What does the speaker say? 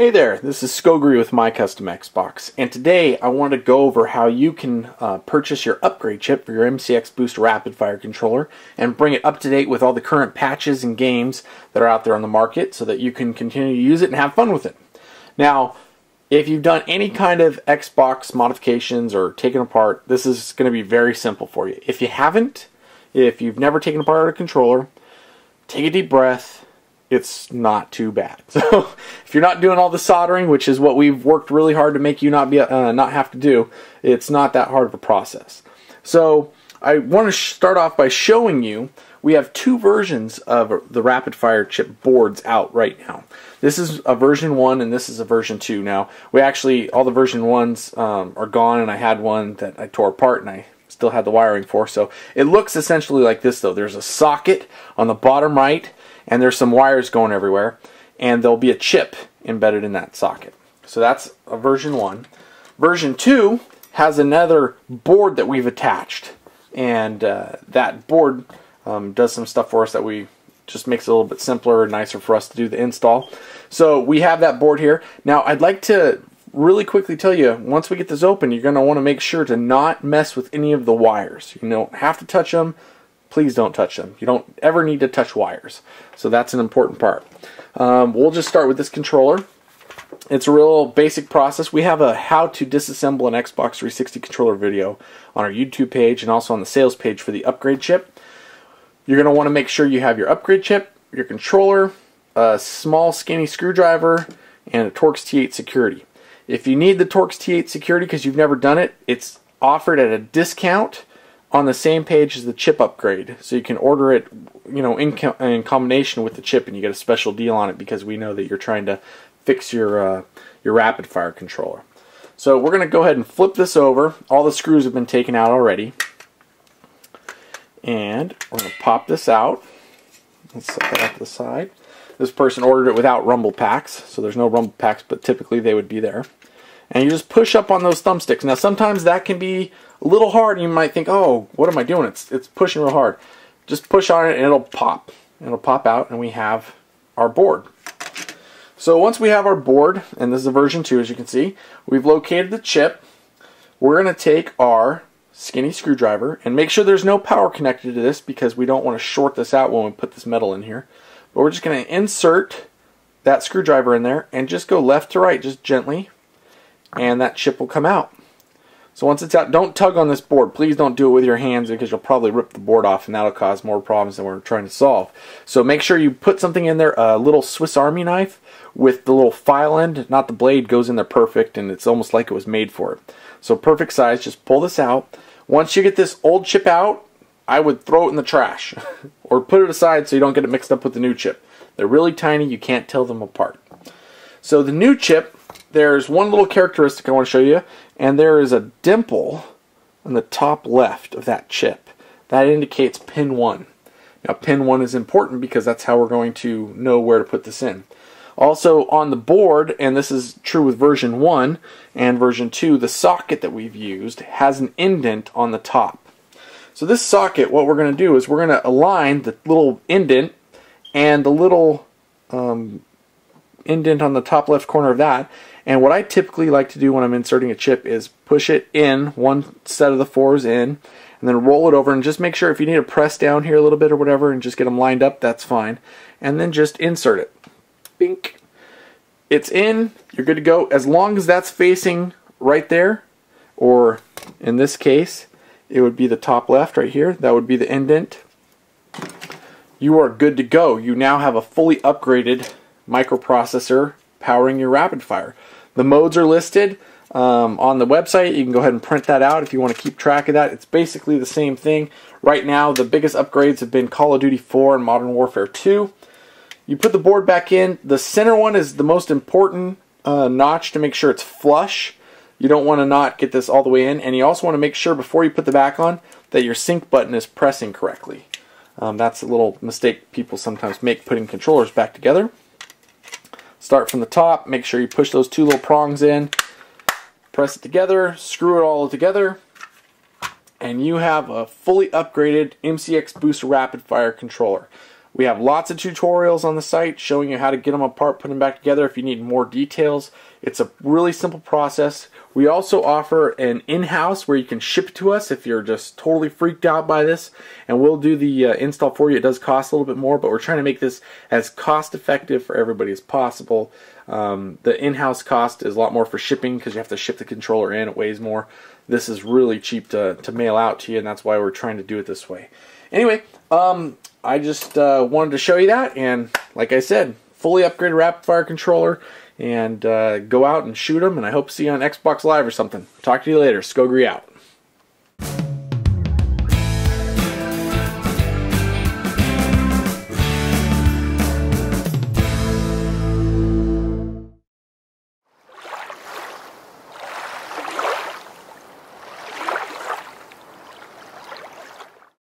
Hey there, this is Skogri with My Custom Xbox, and today I want to go over how you can purchase your upgrade chip for your MCXBoost Rapid Fire controller and bring it up to date with all the current patches and games that are out there on the market so that you can continue to use it and have fun with it. Now, if you've done any kind of Xbox modifications or taken apart, this is going to be very simple for you. If you haven't, if you've never taken apart a controller, take a deep breath. It's not too bad. So if you're not doing all the soldering, which is what we've worked really hard to make you not have to do, it's not that hard of a process. So I want to start off by showing you we have two versions of the Rapid Fire chip boards out right now. This is a version 1 and this is a version 2. Now we actually, all the version 1s are gone, and I had one that I tore apart and I still had the wiring for. So it looks essentially like this though. There's a socket on the bottom right, and there's some wires going everywhere, and there'll be a chip embedded in that socket. So that's a version 1. Version 2 has another board that we've attached, and that board does some stuff for us that we just makes it a little bit simpler and nicer for us to do the install. So we have that board here. Now I'd like to really quickly tell you, once we get this open, you're going to want to make sure to not mess with any of the wires. You don't have to touch them. Please don't touch them. You don't ever need to touch wires. So that's an important part. We'll just start with this controller. It's a real basic process. We have a how to disassemble an Xbox 360 controller video on our YouTube page and also on the sales page for the upgrade chip. You're going to want to make sure you have your upgrade chip, your controller, a small skinny screwdriver, and a Torx T8 security. If you need the Torx T8 security because you've never done it, it's offered at a discount on the same page as the chip upgrade, so you can order it, you know, in combination with the chip, and you get a special deal on it because we know that you're trying to fix your Rapid Fire controller. So we're going to go ahead and flip this over. All the screws have been taken out already, and we're going to pop this out. Let's set that off to the side. This person ordered it without rumble packs, so there's no rumble packs, but typically they would be there. And you just push up on those thumbsticks. Now sometimes that can be a little hard, and you might think, oh, what am I doing? It's pushing real hard. Just push on it and it'll pop. It'll pop out and we have our board. So once we have our board, and this is a version 2 as you can see, we've located the chip. We're going to take our skinny screwdriver and make sure there's no power connected to this because we don't want to short this out when we put this metal in here. But we're just going to insert that screwdriver in there and just go left to right, just gently, and that chip will come out. So once it's out, don't tug on this board. Please don't do it with your hands because you'll probably rip the board off and that'll cause more problems than we're trying to solve. So make sure you put something in there, a little Swiss Army knife with the little file end, not the blade, goes in there perfect, and it's almost like it was made for it. So perfect size, just pull this out. Once you get this old chip out, I would throw it in the trash or put it aside so you don't get it mixed up with the new chip. They're really tiny, you can't tell them apart. So the new chip, there's one little characteristic I want to show you, and there is a dimple on the top left of that chip. That indicates pin 1. Now pin 1 is important because that's how we're going to know where to put this in. Also on the board, and this is true with version 1 and version 2, the socket that we've used has an indent on the top. So this socket, what we're going to do is we're going to align the little indent and the little indent on the top left corner of that. And what I typically like to do when I'm inserting a chip is push it in, one set of the 4s in, and then roll it over, and just make sure if you need to press down here a little bit or whatever and just get them lined up, that's fine. And then just insert it. Bink. It's in, you're good to go. As long as that's facing right there, or in this case, it would be the top left right here. That would be the indent. You are good to go. You now have a fully upgraded microprocessor powering your Rapid Fire. The modes are listed on the website. You can go ahead and print that out if you want to keep track of that. It's basically the same thing. Right now, the biggest upgrades have been Call of Duty 4 and Modern Warfare 2. You put the board back in. The center one is the most important notch to make sure it's flush. You don't want to not get this all the way in, and you also want to make sure before you put the back on that your sync button is pressing correctly. That's a little mistake people sometimes make putting controllers back together. Start from the top, make sure you push those two little prongs in, press it together, screw it all together, and you have a fully upgraded MCXBoost Rapid Fire controller. We have lots of tutorials on the site showing you how to get them apart, put them back together if you need more details. It's a really simple process. We also offer an in-house where you can ship it to us if you're just totally freaked out by this, and we'll do the install for you. It does cost a little bit more, but we're trying to make this as cost effective for everybody as possible. The in-house cost is a lot more for shipping because you have to ship the controller in. It weighs more. This is really cheap to mail out to you, and that's why we're trying to do it this way. Anyway, I just wanted to show you that, and like I said, fully upgraded rapid fire controller, and go out and shoot them, and I hope to see you on Xbox Live or something. Talk to you later. Skogri out.